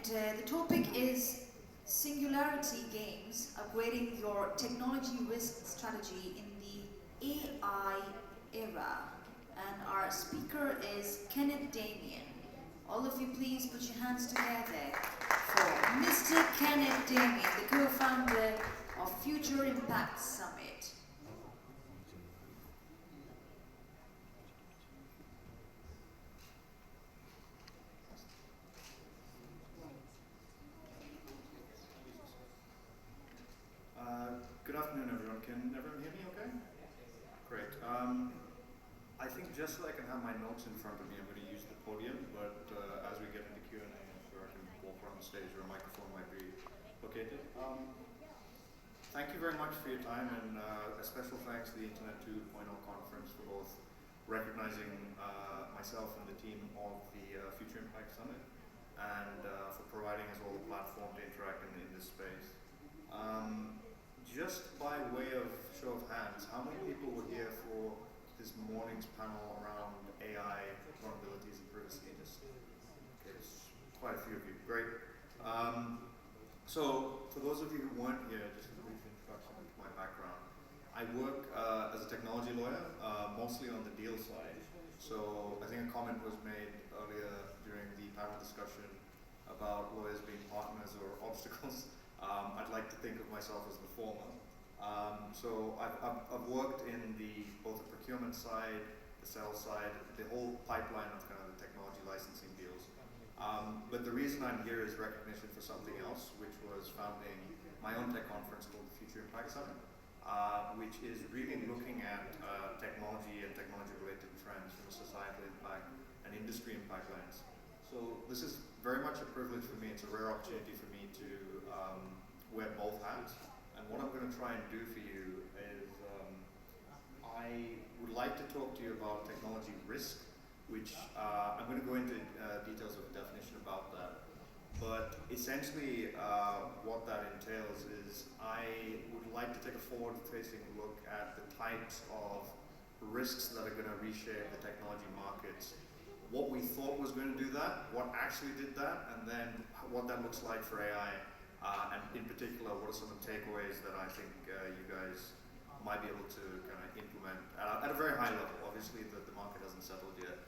The topic is Singularity Games, upgrading your technology risk strategy in the AI era. And our speaker is Kenneth Damien. All of you please put your hands together for Mr. Kenneth Damien, the co-founder of Future Impact Summit. Good afternoon, everyone. Can everyone hear me okay? Great. I think just so I can have my notes in front of me, I'm going to use the podium, but as we get into Q&A, I'm sure I can walk around the stage where a microphone might be located. Thank you very much for your time, and a special thanks to the Internet 2.0 conference for both recognizing myself and the team of the Future Impact Summit, and for providing us all the platform to interact in this space. Just by way of show of hands, how many people were here for this morning's panel around AI, vulnerabilities, and privacy? Okay, there's quite a few of you. Great. So, for those of you who weren't here, just a brief introduction into my background. I work as a technology lawyer, mostly on the deal side. So, I think a comment was made earlier during the panel discussion about lawyers being partners or obstacles. I'd like to think of myself as the former. So I've worked in both the procurement side, the sales side, the whole pipeline of kind of the technology licensing deals. But the reason I'm here is recognition for something else, which was founding my own tech conference called the Future Impact Summit, which is really looking at technology and technology-related trends from a societal impact and industry impact lens. So this is very much a privilege for me. It's a rare opportunity for me to wear both hats. And what I'm going to try and do for you is I would like to talk to you about technology risk, which I'm going to go into details of the definition about that. But essentially what that entails is I would like to take a forward-facing look at the types of risks that are going to reshape the technology markets, what we thought was going to do that, what actually did that, and then what that looks like for AI, and in particular, what are some of the takeaways that I think you guys might be able to kind of implement at a very high level. Obviously, the market hasn't settled yet,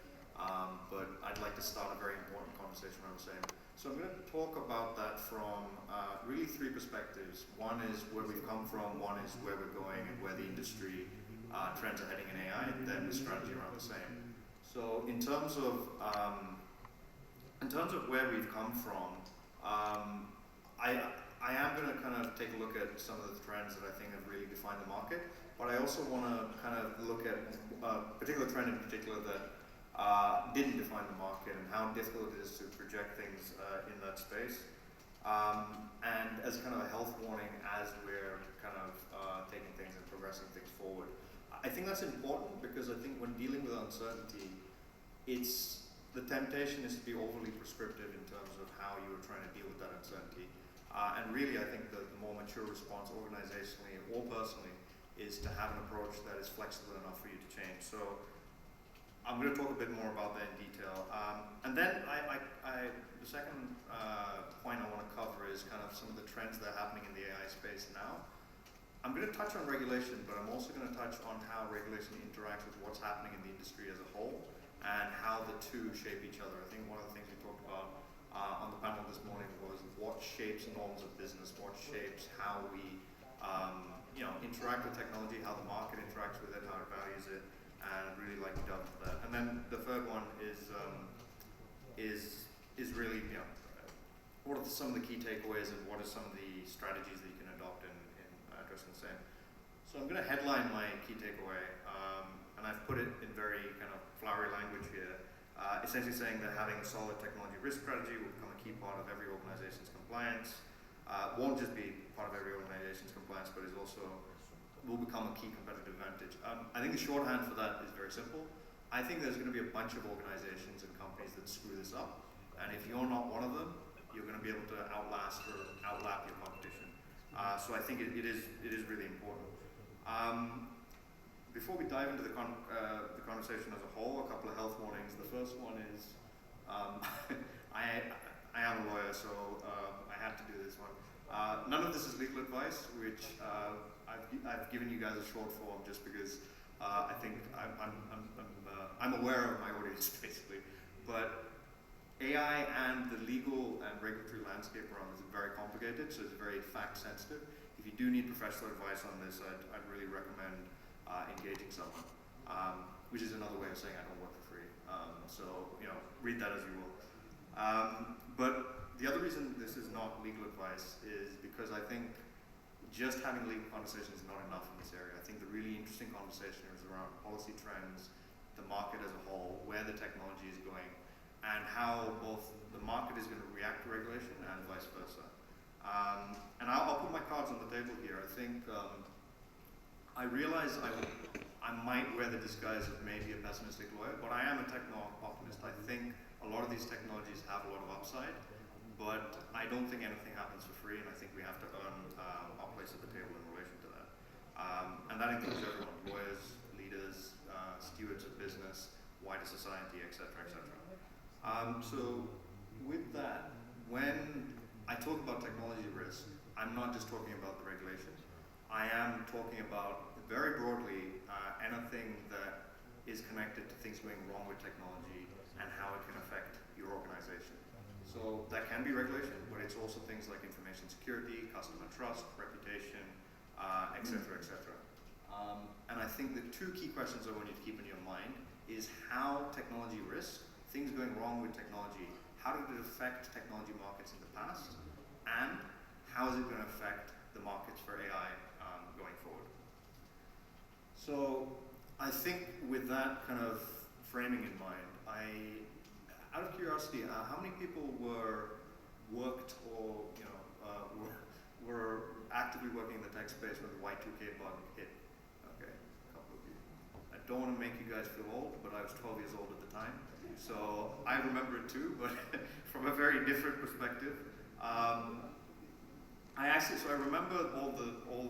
but I'd like to start a very important conversation around the same. So I'm going to talk about that from really three perspectives. One is where we've come from, one is where we're going, and where the industry trends are heading in AI, and then the strategy around the same. So in terms of where we've come from, I am going to kind of take a look at some of the trends that I think have really defined the market, but I also want to kind of look at a particular trend in particular that didn't define the market and how difficult it is to project things in that space. And as kind of a health warning as we're kind of taking things and progressing things forward. I think that's important because I think when dealing with uncertainty, the temptation is to be overly prescriptive in terms of how you are trying to deal with that uncertainty. And really, I think the more mature response organizationally or personally is to have an approach that is flexible enough for you to change. So I'm going to talk a bit more about that in detail. And then the second point I want to cover is kind of some of the trends that are happening in the AI space now. I'm going to touch on regulation, but I'm also going to touch on how regulation interacts with what's happening in the industry as a whole and how the two shape each other. I think one of the things we talked about on the panel this morning was what shapes norms of business, what shapes how we interact with technology, how the market interacts with it, how it values it, and I'd really like to delve into that. And then the third one is really, what are some of the key takeaways and what are some of the strategies that you can adopt in addressing the same. So I'm going to headline my key takeaway, and I've put it in very kind of flowery language here, essentially saying that having a solid technology risk strategy will become a key part of every organization's compliance. Won't just be part of every organization's compliance, but is also will become a key competitive advantage. I think the shorthand for that is very simple. I think there's going to be a bunch of organizations and companies that screw this up, and if you're not one of them, you're going to be able to outlast or outlap your competition. So I think it is really important. Before we dive into the conversation as a whole, a couple of health warnings. The first one is I am a lawyer, so I had to do this one. None of this is legal advice, which I've given you guys a short form just because I think I'm aware of my audience basically. But AI and the legal and regulatory landscape around this is very complicated, so it's very fact sensitive. If you do need professional advice on this, I'd really recommend engaging someone, which is another way of saying I don't work for free. So, read that as you will. But the other reason this is not legal advice is because I think just having legal conversation is not enough in this area. I think the really interesting conversation is around policy trends, the market as a whole, where the technology is going, and how both the market is going to react to regulation and vice versa. And I'll put my cards on the table here. I think I realize I might wear the disguise of maybe a pessimistic lawyer, but I am a techno optimist. I think a lot of these technologies have a lot of upside, but I don't think anything happens for free, and I think we have to earn our place at the table in relation to that. And that includes everyone, lawyers, leaders, stewards of business, wider society, etc., etc. So with that, when I talk about technology risk, I'm not just talking about the regulation. I am talking about, very broadly, anything that is connected to things going wrong with technology and how it can affect your organization. So that can be regulation, but it's also things like information security, customer trust, reputation, et cetera, et cetera. And I think the two key questions I want you to keep in your mind is how technology risk, things going wrong with technology, how did it affect technology markets in the past, and how is it going to affect the markets for AI going forward? So I think with that kind of framing in mind, out of curiosity, how many people worked or were actively working in the tech space when the Y2K bug hit? Okay, a couple of you. I don't want to make you guys feel old, but I was 12 years old at the time, so I remember it too, but from a very different perspective. I remember all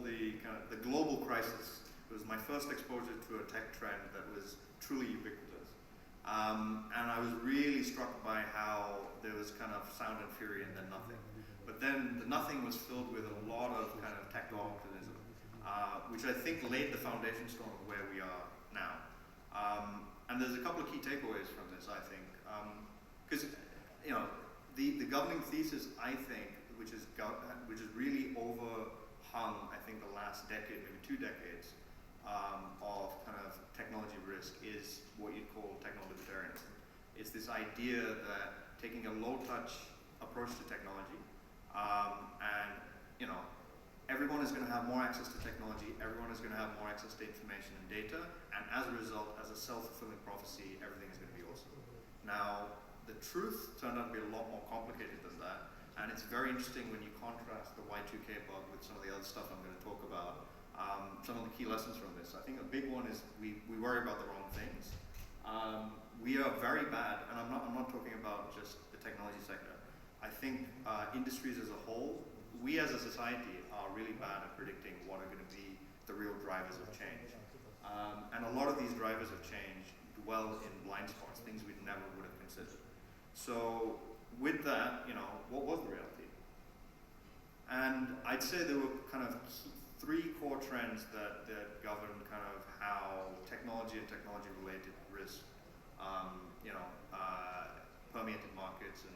the kind of the global crisis. It was my first exposure to a tech trend that was truly ubiquitous. And I was really struck by how there was kind of sound and fury and then nothing. But then the nothing was filled with a lot of kind of techno optimism, which I think laid the foundation stone of where we are now. And there's a couple of key takeaways from this, I think. Because the governing thesis, I think, which is really overhung, I think, the last decade, maybe 2 decades, of kind of technology risk is what you'd call techno-libertarianism. It's this idea that taking a low-touch approach to technology, and everyone is going to have more access to technology, everyone is going to have more access to information and data, and as a result, as a self-fulfilling prophecy, everything is going to be awesome. Now, the truth turned out to be a lot more complicated than that, and it's very interesting when you contrast the Y2K bug with some of the other stuff I'm going to talk about. Some of the key lessons from this. I think a big one is we worry about the wrong things. We are very bad, and I'm not talking about just the technology sector. I think industries as a whole, we as a society are really bad at predicting what are going to be the real drivers of change. And a lot of these drivers of change dwell in blind spots, things we never would have considered. So with that, what was the reality? And I'd say there were kind of 3 core trends that govern kind of how technology and technology-related risk, permeated markets and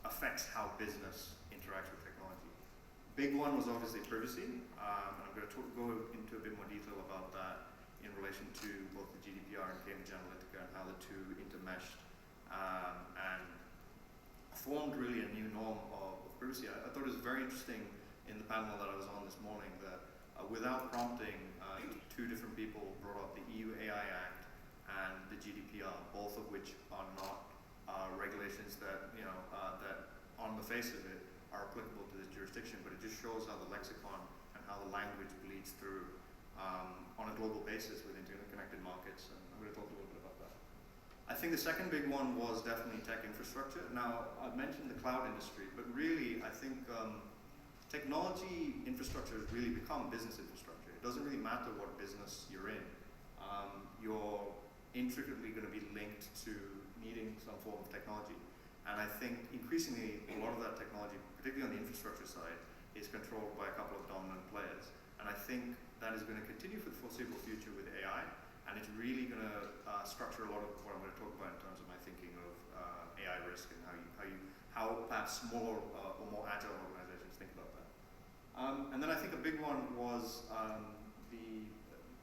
affects how business interacts with technology. Big one was obviously privacy. I'm going to go into a bit more detail about that in relation to both the GDPR and Cambridge Analytica and how the two intermeshed and formed really a new norm of privacy. I thought it was very interesting in the panel that I was on this morning that without prompting, 2 different people brought up the EU AI Act and the GDPR, both of which are not regulations that, that on the face of it are applicable to this jurisdiction, but it just shows how the lexicon and how the language bleeds through on a global basis with interconnected markets, and I'm going to talk a little bit about that. I think the second big one was definitely tech infrastructure. Now, I've mentioned the cloud industry, but really, I think technology infrastructure has really become business infrastructure. It doesn't really matter what business you're in. You're intricately going to be linked to needing some form of technology. And I think increasingly a lot of that technology, particularly on the infrastructure side, is controlled by a couple of dominant players. And I think that is going to continue for the foreseeable future with AI, and it's really going to structure a lot of what I'm going to talk about in terms of my thinking of AI risk and how perhaps smaller or more agile organizations think about that. And then I think a big one was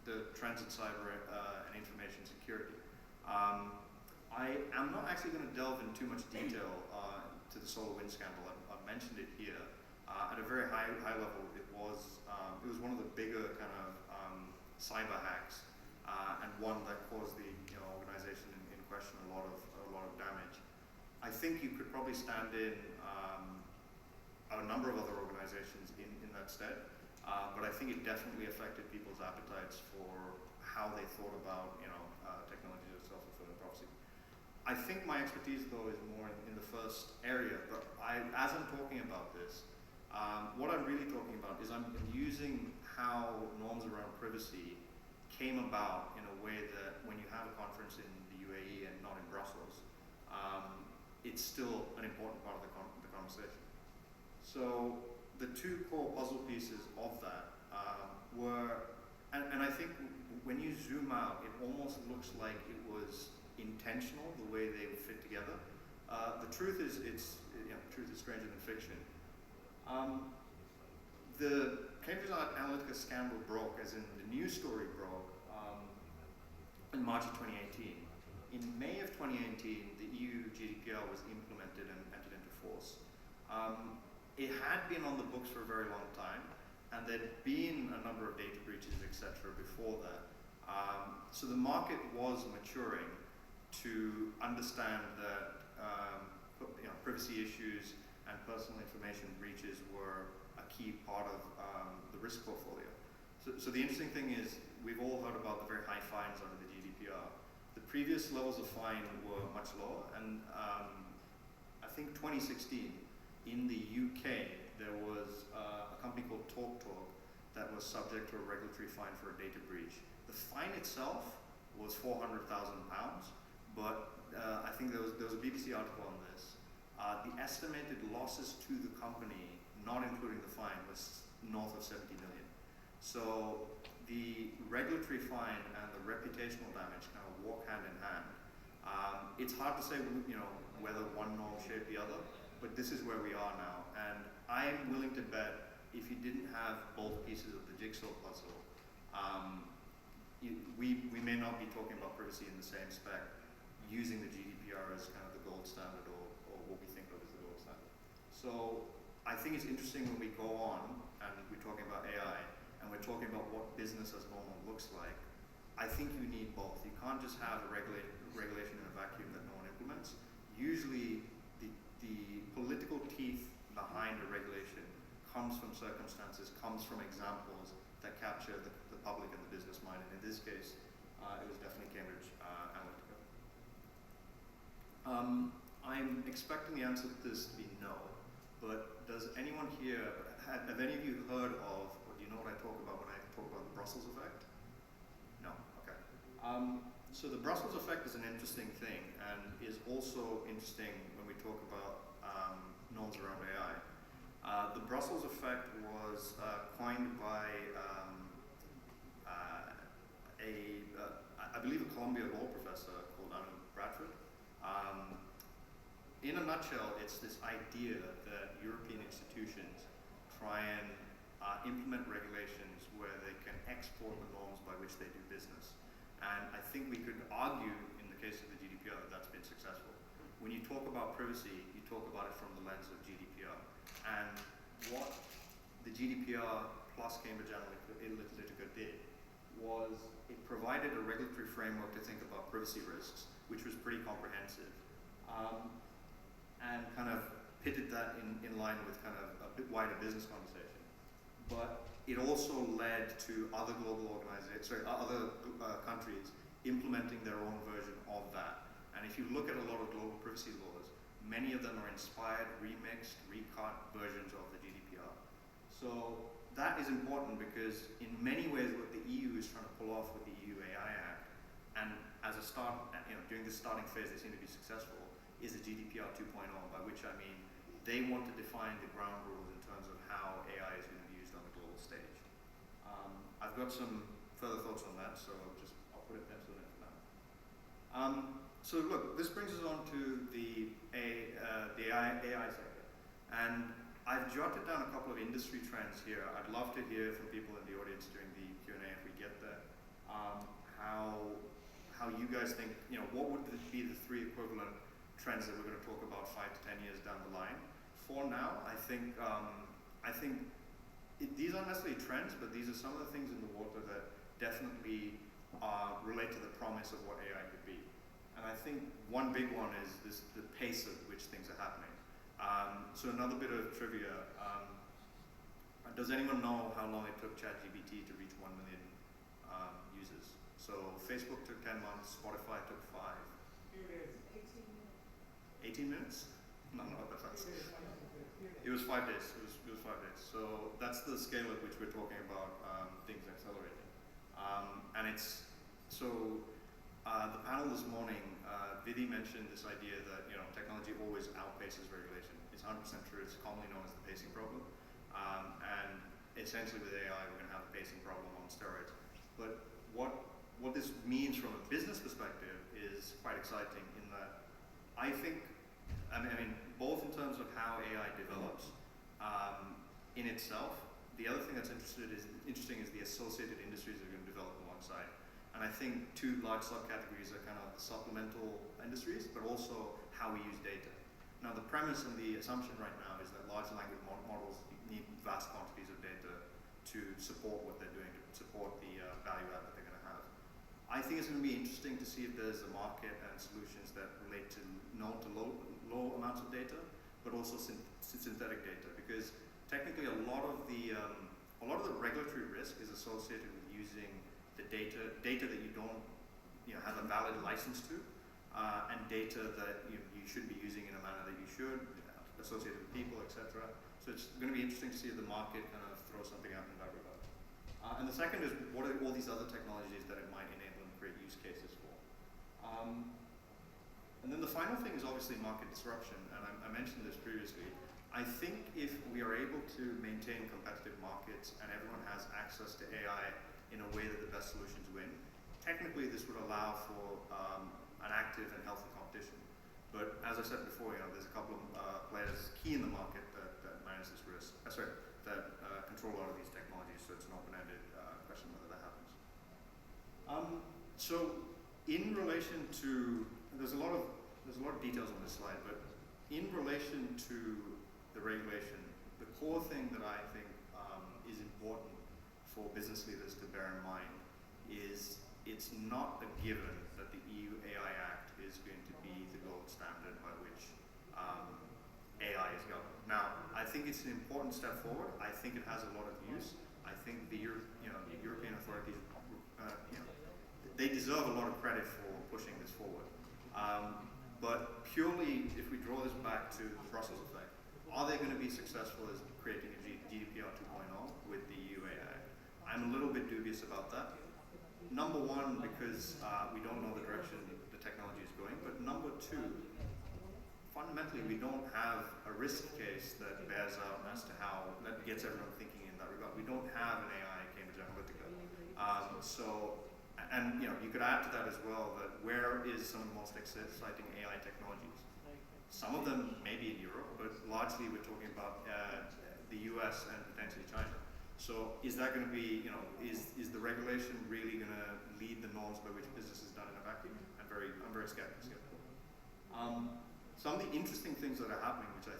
the trends in cyber and information security. I am not actually going to delve in too much detail to the SolarWinds scandal. I've mentioned it here. At a very high level, it was one of the bigger kind of cyber hacks, and one that caused the organization in question a lot of damage. I think you could probably stand in a number of other organizations in that stead, but I think it definitely affected people's appetites for how they thought about technology as a self-fulfilling prophecy. I think my expertise though is more in the first area, but as I'm talking about this, what I'm really talking about is I'm using how norms around privacy came about in a way that when you have a conference in the UAE and not in Brussels, it's still an important part of the conversation. So the two core puzzle pieces of that were, and I think when you zoom out, it almost looks like it was intentional the way they would fit together. The truth is, truth is stranger than fiction. The Cambridge Analytica scandal broke, as in the news story broke, in March of 2018. In May of 2018, the EU GDPR was implemented and entered into force. It had been on the books for a very long time, and there'd been a number of data breaches, etc. before that. So the market was maturing to understand that privacy issues and personal information breaches were a key part of the risk portfolio. So the interesting thing is, we've all heard about the very high fines under the GDPR. The previous levels of fine were much lower, and I think 2016, in the UK, there was a company called TalkTalk that was subject to a regulatory fine for a data breach. The fine itself was £400,000, but I think there was a BBC article on this. The estimated losses to the company, not including the fine, was north of 70 million. So the regulatory fine and the reputational damage kind of walk hand in hand. It's hard to say, whether one norm shaped the other, but this is where we are now. And I'm willing to bet if you didn't have both pieces of the jigsaw puzzle, we may not be talking about privacy in the same spec, using the GDPR as kind of the gold standard or what we think of as the gold standard. So I think it's interesting when we go on and we're talking about AI and we're talking about what business as normal looks like. I think you need both. You can't just have a regulation in a vacuum that no one implements. Usually the political teeth behind a regulation comes from circumstances, comes from examples that capture the public and the business mind. And in this case, it was definitely Cambridge Analytica. I'm expecting the answer to this to be no, but does anyone here, have any of you heard of, or do you know what I talk about when I talk about the Brussels effect? No, okay. So the Brussels effect is an interesting thing, and is also interesting when we talk about norms around AI. The Brussels effect was coined by I believe a Columbia law professor called Anu Bradford. In a nutshell, it's this idea that European institutions try and implement regulations where they can export the norms by which they do business. And I think we could argue, in the case of the GDPR, that that's been successful. When you talk about privacy, you talk about it from the lens of GDPR. And what the GDPR plus Cambridge Analytica did was it provided a regulatory framework to think about privacy risks, which was pretty comprehensive, and kind of pitted that in line with kind of a bit wider business conversation. But it also led to other global other countries implementing their own version of that. And if you look at a lot of global privacy laws, many of them are inspired, remixed, recut versions of the GDPR. So that is important because in many ways what the EU is trying to pull off with the EU AI Act, and as a start, during this starting phase they seem to be successful, is the GDPR 2.0, by which I mean they want to define the ground rules in terms of how AI is going to be used on the global stage. I've got some further thoughts on that, so I'll put a pencil in for now. So look, this brings us on to the AI sector, and I've jotted down a couple of industry trends here. I'd love to hear from people in the audience during the Q&A if we get there. How you guys think, what would be the three equivalent trends that we're going to talk about 5 to 10 years down the line? For now, I think these aren't necessarily trends, but these are some of the things in the water that definitely relate to the promise of what AI could be. And I think one big one is the pace at which things are happening. So another bit of trivia, does anyone know how long it took ChatGPT to reach 1 million users? So Facebook took 10 months, Spotify took 5. 18 minutes? No, not that fast. It was 5 days. It was 5 days. So that's the scale at which we're talking about things accelerating. And it's so the panel this morning, Vidhi mentioned this idea that technology always outpaces regulation. It's 100% true. It's commonly known as the pacing problem. And essentially with AI, we're going to have a pacing problem on steroids. But what this means from a business perspective is quite exciting in that I think, I mean, both in terms of how AI develops in itself, the other thing that's interesting is the associated industries that are going to develop alongside. And I think two large subcategories are kind of supplemental industries, but also how we use data. Now the premise and the assumption right now is that large language models need vast quantities of data to support what they're doing, to support the value add that they're going to have. I think it's going to be interesting to see if there's a market and solutions that relate to low amounts of data, but also synthetic data, because technically a lot of the regulatory risk is associated with using the data that you don't have a valid license to, and data that you should be using in a manner that you should, associated with people, etc. So it's going to be interesting to see if the market kind of throws something out in that regard. And the second is, what are all these other technologies that it might enable and create use cases for? And then the final thing is obviously market disruption, and I mentioned this previously. I think if we are able to maintain competitive markets and everyone has access to AI in a way that the best solutions win, technically this would allow for an active and healthy competition. But as I said before, there's a couple of players key in the market that manage this risk. That control a lot of these technologies, so it's an open-ended question whether that happens. So in relation to, there's a lot of details on this slide, but in relation to the regulation, the core thing that I think is important for business leaders to bear in mind is it's not a given that the EU AI Act is going to be the gold standard by which AI is governed. Now, I think it's an important step forward. I think it has a lot of use. I think the European authorities, they deserve a lot of credit for pushing this forward. But purely, if we draw this back to the Brussels effect, are they going to be successful as creating a GDPR 2.0 with the EU AI Act? I'm a little bit dubious about that. Number one, because we don't know the direction the technology is going, but number two, fundamentally we don't have a risk case that bears out as to how, that gets everyone thinking in that regard. We don't have an AI Cambridge Analytica. And you could add to that as well that where is some of the most exciting AI technologies? Some of them may be in Europe, but largely we're talking about the US and potentially China. So is that going to be, is the regulation really going to lead the norms by which business is done in a vacuum? I'm very skeptical. Some of the interesting things that are happening, which I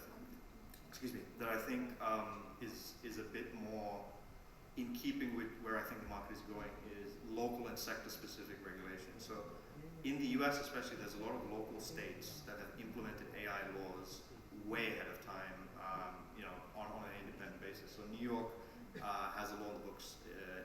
think, is a bit more in keeping with where I think the market is going, is local and sector-specific regulation. So in the US especially, there's a lot of local states that have implemented AI laws way ahead of time, on an independent basis. So New York has a law in the books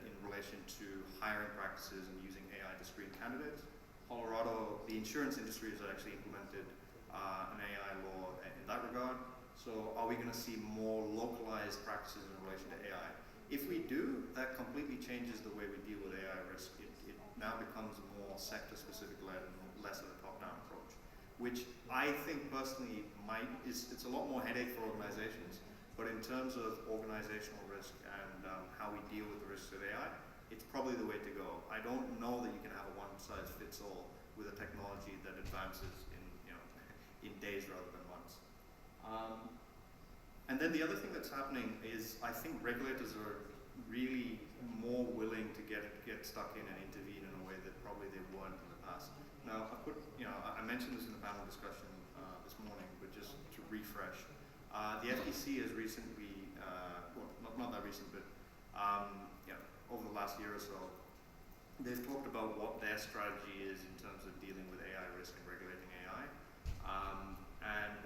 in relation to hiring practices and using AI to screen candidates. Colorado, the insurance industry has actually implemented an AI law in that regard. So are we going to see more localized practices in relation to AI? If we do, that completely changes the way we deal with AI risk. It now becomes more sector-specific led and less of a top-down approach. which I think personally it's a lot more headache for organizations, but in terms of organizational risk and how we deal with the risks of AI, it's probably the way to go. I don't know that you can have a one-size-fits-all with a technology that advances in, in days rather than months. And then the other thing that's happening is I think regulators are really more willing to get stuck in and intervene in a way that probably they weren't in the past. Now, I mentioned this in the panel discussion this morning, but just to refresh, the FTC has recently, well, not that recent, but over the last year or so, they've talked about what their strategy is in terms of dealing with AI risk and regulating AI. And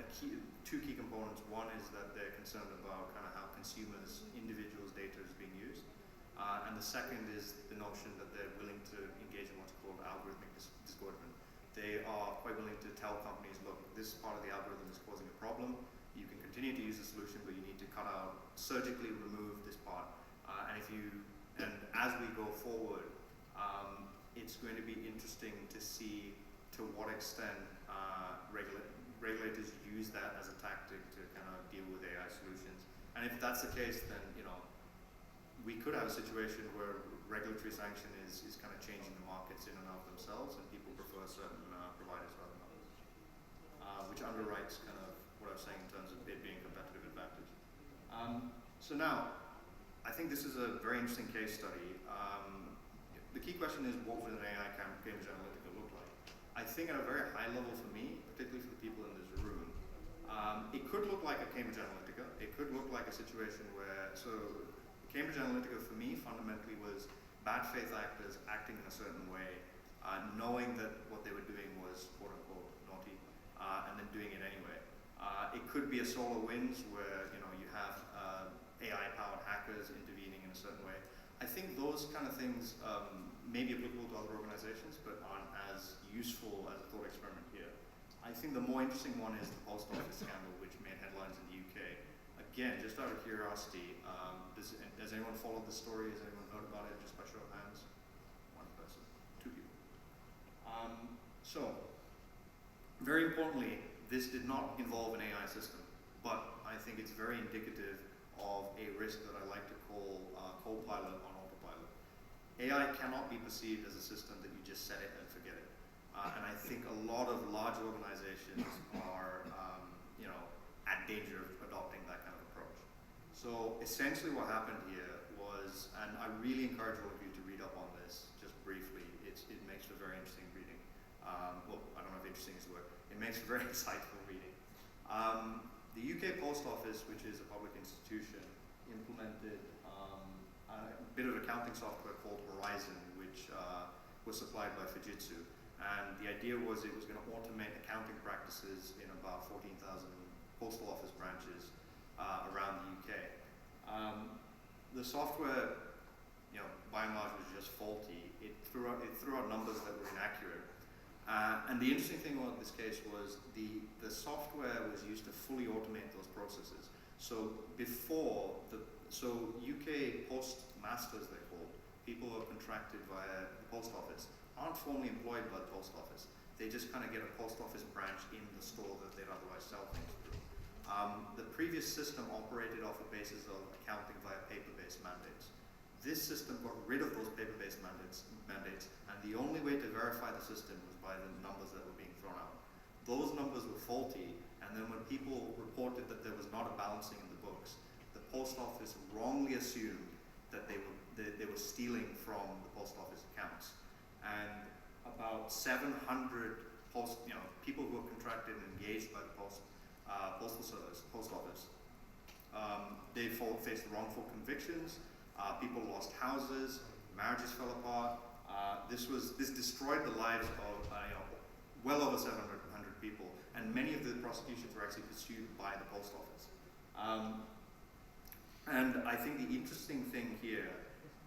two key components. One is that they're concerned about kind of how consumers, individuals' data is being used. And the second is the notion that they're willing to engage in what's called algorithmic disgorgement. They are quite willing to tell companies, look, this part of the algorithm is causing a problem. You can continue to use the solution, but you need to cut out, surgically remove this part. And as we go forward, it's going to be interesting to see to what extent regulators use that as a tactic to kind of deal with AI solutions. And if that's the case, then we could have a situation where regulatory sanction is kind of changing the markets in and of themselves, and people prefer certain providers rather than others, which underwrites kind of what I was saying in terms of it being a competitive advantage. So now, I think this is a very interesting case study. The key question is, what would an AI Cambridge Analytica look like? I think at a very high level for me, particularly for the people in this room, it could look like a Cambridge Analytica. It could look like a situation where, Cambridge Analytica for me fundamentally was bad faith actors acting in a certain way, knowing that what they were doing was quote unquote naughty, and then doing it anyway. It could be a SolarWinds where you have AI-powered hackers intervening in a certain way. I think those kind of things may be applicable to other organizations, but aren't as useful as a thought experiment here. I think the more interesting one is the post office scandal, which made headlines in the UK. Again, just out of curiosity, has anyone followed the story? Has anyone heard about it? Just by show of hands? One person, two people. So, very importantly, this did not involve an AI system, but I think it's very indicative of a risk that I like to call co-pilot on autopilot. AI cannot be perceived as a system that you just set it and forget it. And I think a lot of large organizations are, at danger of adopting that kind of approach. So essentially what happened here was, and I really encourage all of you to read up on this just briefly, it makes for very interesting reading. Well, I don't know if interesting is the word. It makes for very insightful reading. The UK Post Office, which is a public institution, implemented a bit of accounting software called Horizon, which was supplied by Fujitsu. And the idea was it was going to automate accounting practices in about 14,000 postal office branches around the UK. The software, by and large, was just faulty. It threw out numbers that were inaccurate. And the interesting thing about this case was the software was used to fully automate those processes. So UK postmasters, they're called, people who are contracted via the post office, aren't formally employed by the post office. They just kind of get a post office branch in the store that they'd otherwise sell things through. The previous system operated off the basis of accounting via paper-based mandates. This system got rid of those paper-based mandates, and the only way to verify the system was by the numbers that were being thrown out. Those numbers were faulty, and then when people reported that there was not a balancing in the books, the post office wrongly assumed that they were stealing from the post office accounts. And about 700 people who were contracted and engaged by the postal service, post office, they faced wrongful convictions. People lost houses, marriages fell apart. This destroyed the lives of well over 700 people, and many of the prosecutions were actually pursued by the post office. And I think the interesting thing here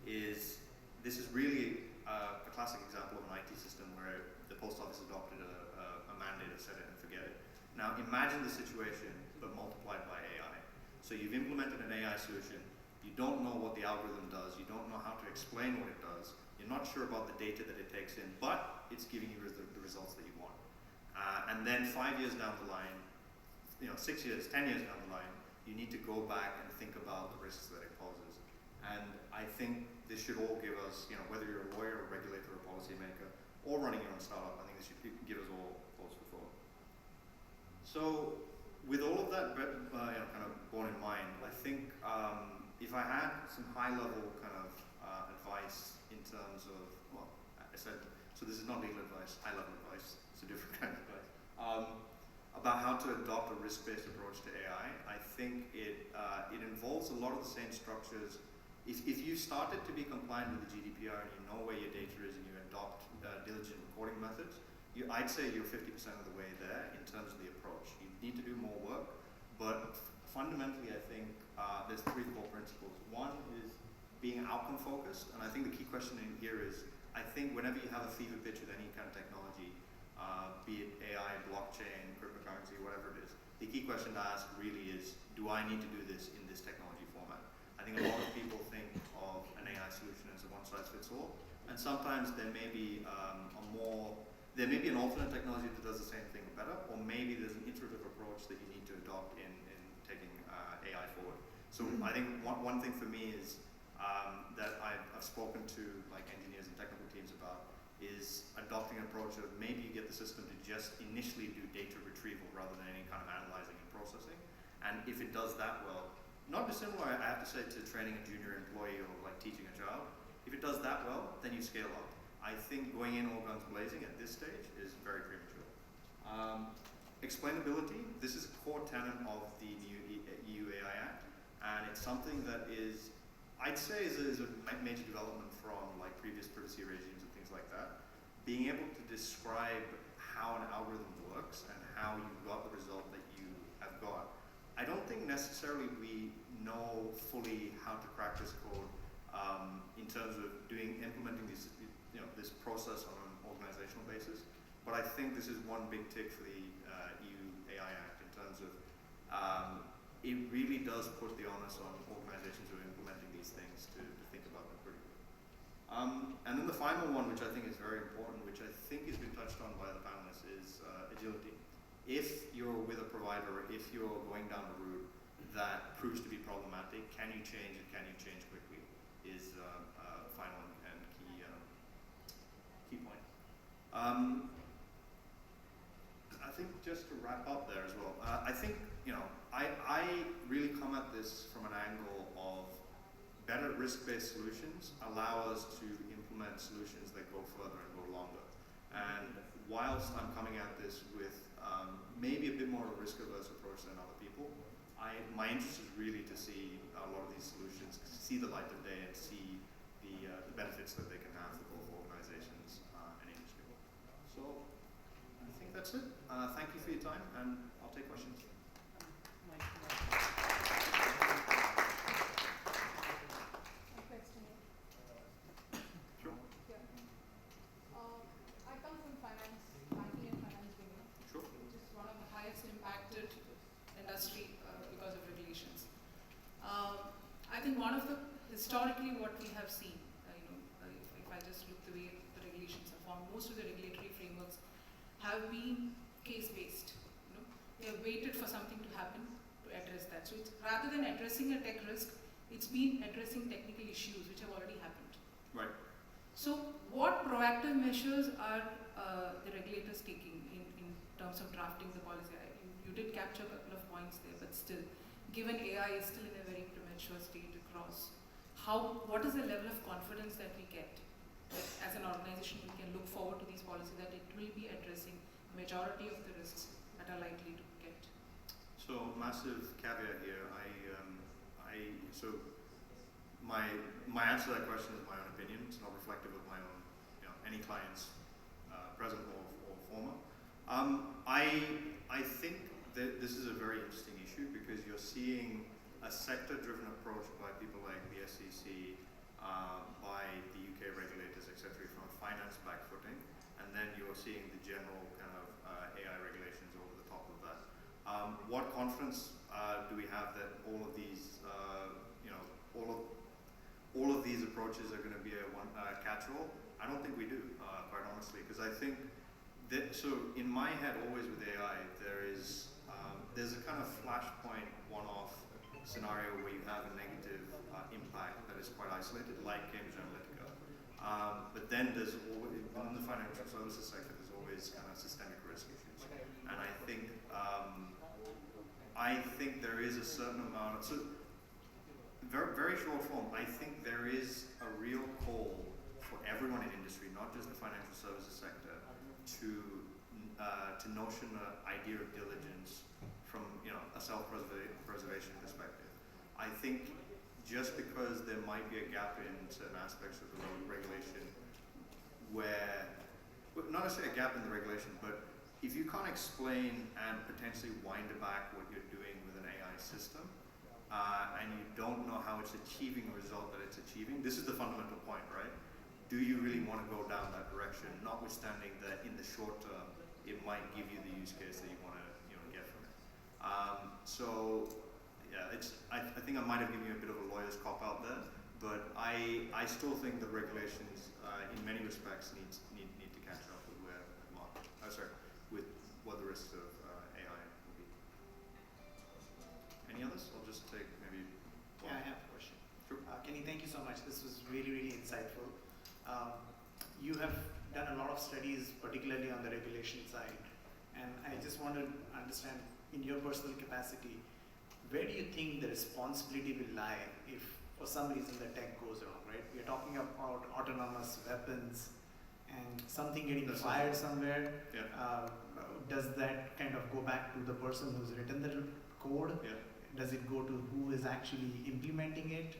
is this is really a classic example of an IT system where the post office adopted a mandate of set it and forget it. Now imagine the situation, but multiplied by AI. So you've implemented an AI solution, you don't know what the algorithm does, you don't know how to explain what it does, you're not sure about the data that it takes in, but it's giving you the results that you want. And then 5 years down the line, 6 years, 10 years down the line, you need to go back and think about the risks that it poses. And I think this should all give us, whether you're a lawyer, a regulator, a policymaker, or running your own startup, I think this should give us all pause for thought. So, with all of that kind of borne in mind, I think if I had some high-level kind of advice in terms of, well, I said, so this is not legal advice, high-level advice, it's a different kind of advice, about how to adopt a risk-based approach to AI, I think it involves a lot of the same structures. If you started to be compliant with the GDPR and you know where your data is and you adopt diligent recording methods, I'd say you're 50% of the way there in terms of the approach. You need to do more work, but fundamentally I think there's 3 core principles. One is being outcome focused, and I think the key question in here is, I think whenever you have a fever pitch with any kind of technology, be it AI, blockchain, cryptocurrency, whatever it is, the key question to ask really is, do I need to do this in this technology format? I think a lot of people think of an AI solution as a one-size-fits-all, and sometimes there may be an alternate technology that does the same thing better, or maybe there's an iterative approach that you need to adopt in taking AI forward. So I think one thing for me is that I've spoken to like engineers and technical teams about is adopting an approach of maybe you get the system to just initially do data retrieval rather than any kind of analyzing and processing. And if it does that well, not dissimilar, I have to say, to training a junior employee or like teaching a child, if it does that well, then you scale up. I think going in all guns blazing at this stage is very premature. Explainability, this is a core tenet of the new EU AI Act, and it's something that is, I'd say, is a major development from like previous privacy regimes and things like that. Being able to describe how an algorithm works and how you got the result that you have got. I don't think necessarily we know fully how to crack this code in terms of implementing this process on an organizational basis. But I think this is one big tick for the EU AI Act in terms of it really does put the onus on organizations who are implementing these things to think about them critically. And then the final one, which I think is very important, which I think has been touched on by the panelists, is agility. If you're with a provider, if you're going down a route that proves to be problematic, can you change and can you change quickly is final and key point. I think just to wrap up there as well, I think, I really come at this from an angle of better risk-based solutions allow us to implement solutions that go further and go longer. And whilst I'm coming at this with maybe a bit more of a risk-averse approach than other people, my interest is really to see a lot of these solutions see the light of day and see the benefits that they can have for both organizations and industry. So I think that's it. Thank you for your time, and I'll take questions. I think one of the, historically what we have seen, if I just look the way the regulations are formed, most of the regulatory frameworks have been case-based. They have waited for something to happen to address that. So it's, rather than addressing a tech risk, it's been addressing technical issues which have already happened. Right. So what proactive measures are the regulators taking in terms of drafting the policy? You did capture a couple of points there, but still, given AI is still in a very premature state across, what is the level of confidence that we get that as an organization we can look forward to these policies, that it will be addressing the majority of the risks that are likely to get? So massive caveat here. So my answer to that question is my own opinion. It's not reflective of my own, any clients, present or former. I think that this is a very interesting issue because you're seeing a sector-driven approach by people like the SEC, by the UK regulators, etc., from a finance-back footing, and then you're seeing the general kind of AI regulations over the top of that. What confidence do we have that all of these, all of these approaches are going to be a catch-all? I don't think we do, quite honestly, because I think So in my head, always with AI, there's a kind of flashpoint one-off scenario where you have a negative impact that is quite isolated, like Cambridge Analytica. But then there's always, in the financial services sector, there's always kind of systemic risk issues. And I think there is a certain amount of, so very, very short form, I think there is a real call for everyone in industry, not just the financial services sector, to notion the idea of diligence from a self-preservation perspective. I think just because there might be a gap in certain aspects of the regulation where, not necessarily a gap in the regulation, but if you can't explain and potentially wind back what you're doing with an AI system, and you don't know how it's achieving the result that it's achieving, this is the fundamental point, right? Do you really want to go down that direction, notwithstanding that in the short term, it might give you the use case that you want to get from it. So yeah, I think I might have given you a bit of a lawyer's cop-out there, but I still think the regulations in many respects need to catch up with where the market, with what the risks of AI will be. Any others? I'll just take maybe one. Yeah, I have a question. Sure. Kenny, thank you so much. This was really, really insightful. You have done a lot of studies, particularly on the regulation side, and I just want to understand, in your personal capacity, where do you think the responsibility will lie if, for some reason, the tech goes wrong, right? We are talking about autonomous weapons and something getting fired somewhere. Yeah. Does that kind of go back to the person who's written the code? Yeah. Does it go to who is actually implementing it?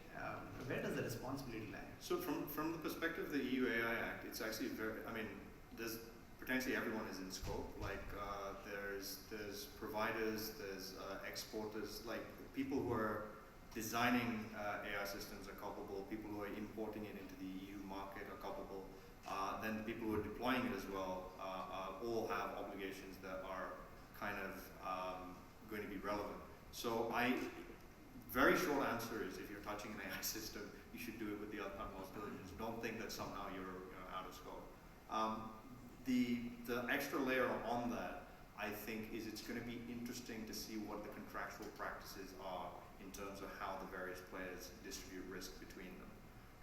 Where does the responsibility lie? So from the perspective of the EU AI Act, it's actually there's potentially everyone is in scope. Like there's providers, there's exporters, like people who are designing AI systems are culpable, people who are importing it into the EU market are culpable, then the people who are deploying it as well all have obligations that are kind of going to be relevant. So very short answer is, if you're touching an AI system, you should do it with the utmost diligence. Don't think that somehow you're out of scope. The extra layer on that, I think, is it's going to be interesting to see what the contractual practices are in terms of how the various players distribute risk between them.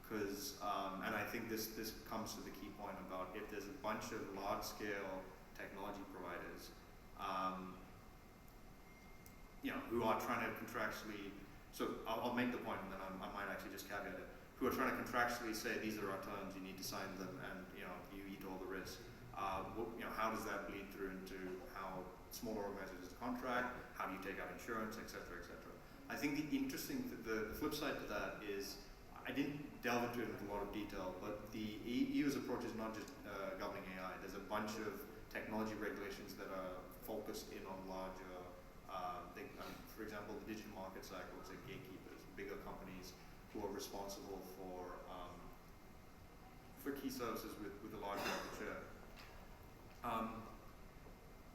Because, and I think this comes to the key point about if there's a bunch of large-scale technology providers, who are trying to contractually, so I'll make the point and then I might actually just caveat it, who are trying to contractually say these are our terms, you need to sign them, and you eat all the risk. How does that bleed through into how smaller organizations contract, how do you take out insurance, et cetera, et cetera. I think the flip side to that is, I didn't delve into it in a lot of detail, but the EU's approach is not just governing AI. There's a bunch of technology regulations that are focused in on larger, for example, the Digital Markets Act looks at gatekeepers, bigger companies who are responsible for key services with a large market share.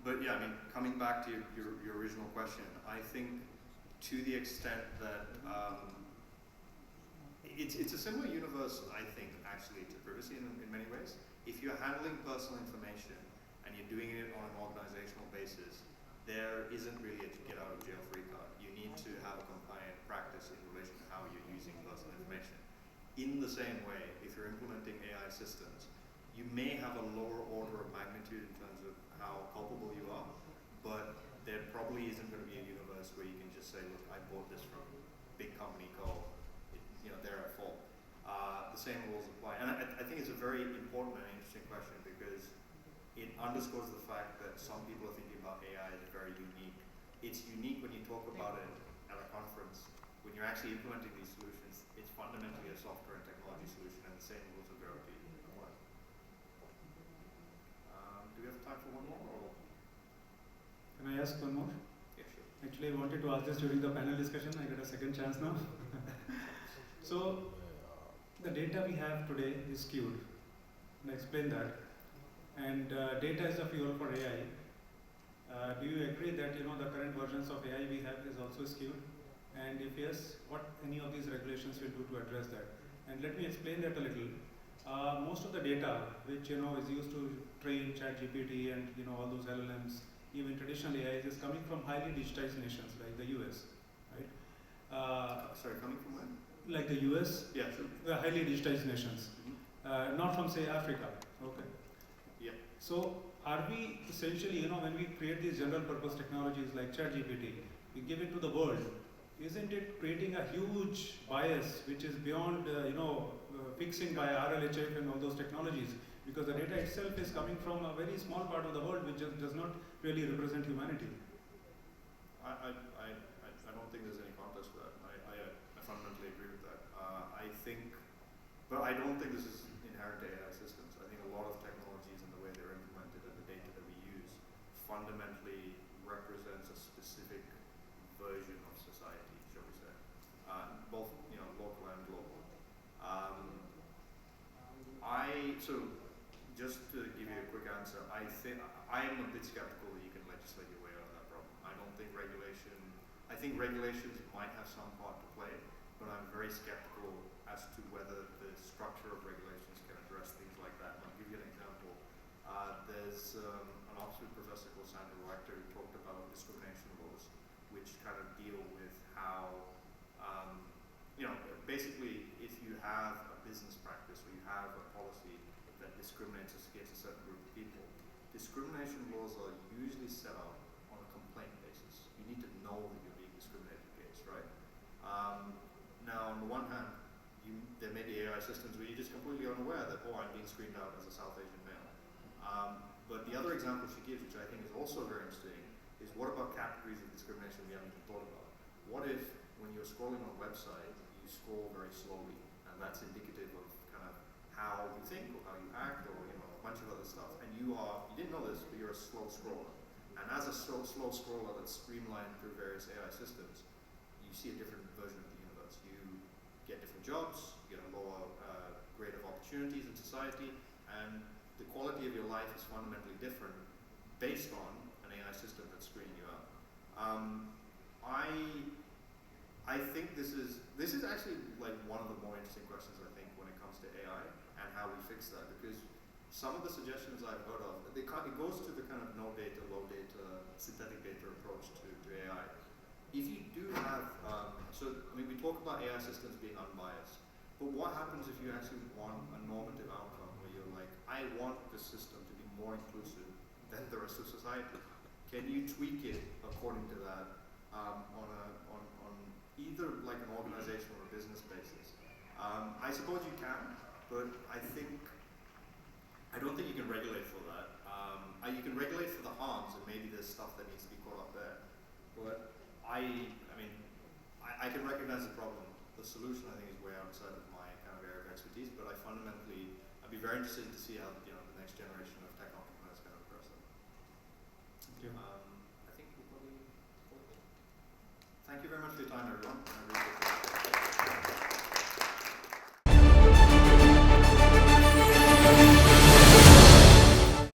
But yeah, I mean, coming back to your original question, I think to the extent that it's a similar universe, I think, actually, to privacy in many ways. If you're handling personal information and you're doing it on an organizational basis, there isn't really a get out of jail free card. You need to have a compliant practice in relation to how you're using personal information. In the same way, if you're implementing AI systems, you may have a lower order of magnitude in terms of how culpable you are, but there probably isn't going to be a universe where you can just say, look, I bought this from big company Co. They're at fault. The same rules apply. And I think it's a very important and interesting question, because it underscores the fact that some people are thinking about AI as very unique. It's unique when you talk about it at a conference. When you're actually implementing these solutions, it's fundamentally a software and technology solution, and the same rules of verity apply. Do we have time for one more? Or? Can I ask one more? Yeah, sure. Actually, I wanted to ask this during the panel discussion. I got a second chance now. So, the data we have today is skewed. And I explain that. And data is the fuel for AI. Do you agree that the current versions of AI we have is also skewed? And if yes, what any of these regulations will do to address that? And let me explain that a little. most of the data which is used to train ChatGPT and all those LLMs, even traditional AIs, is coming from highly digitized nations like the US, right? Sorry, coming from where? Like the US, Yeah, sure. the highly digitized nations, not from say Africa. Okay. Yeah. So are we essentially, when we create these general purpose technologies like ChatGPT, we give it to the world, isn't it creating a huge bias which is beyond, fixing by RLHF and all those technologies? Because the data itself is coming from a very small part of the world which just does not really represent humanity. I don't think there's any contest to that. I fundamentally agree with that. But I don't think this is inherent to AI systems. I think a lot of technologies and the way they're implemented and the data that we use fundamentally represents a specific version of society, shall we say, both local and global. So just to give you a quick answer, I am a bit skeptical that you can legislate your way out of that problem. I don't think I think regulations might have some part to play, but I'm very skeptical as to whether the structure of regulations can address things like that. And I'll give you an example. There's an Oxford professor called Sandra Rector who talked about discrimination laws, which kind of deal with how, basically if you have a business practice or you have a policy that discriminates against a certain group of people, discrimination laws are usually set up on a complaint basis. You need to know that you're being discriminated against, right? Now, on the one hand, there may be AI systems where you're just completely unaware that, I'm being screened out as a South Asian male. But the other example she gives, which I think is also very interesting, is what about categories of discrimination we haven't even thought about? What if, when you're scrolling on a website, you scroll very slowly, and that's indicative of kind of how you think or how you act or a bunch of other stuff, and you didn't know this, but you're a slow scroller. And as a slow scroller that's streamlined through various AI systems, you see a different version of the universe. You get different jobs, you get a lower grade of opportunities in society, and the quality of your life is fundamentally different based on an AI system that's screening you out. I think this is actually like one of the more interesting questions I think when it comes to AI and how we fix that, because some of the suggestions I've heard of, it goes to the kind of no data, low data, synthetic data approach to AI. If you do have, we talk about AI systems being unbiased, but what happens if you actually want a normative outcome where you're like, I want the system to be more inclusive than the rest of society? Can you tweak it according to that on either like an organization or a business basis? I suppose you can, but I don't think you can regulate for that. You can regulate for the harms, and maybe there's stuff that needs to be caught up there. But I can recognize the problem. The solution, I think, is way outside of my kind of area of expertise. But I'd be very interested to see how the next generation of tech entrepreneurs kind of address that. Thank you. I think we'll probably. Thank you very much for your time, everyone.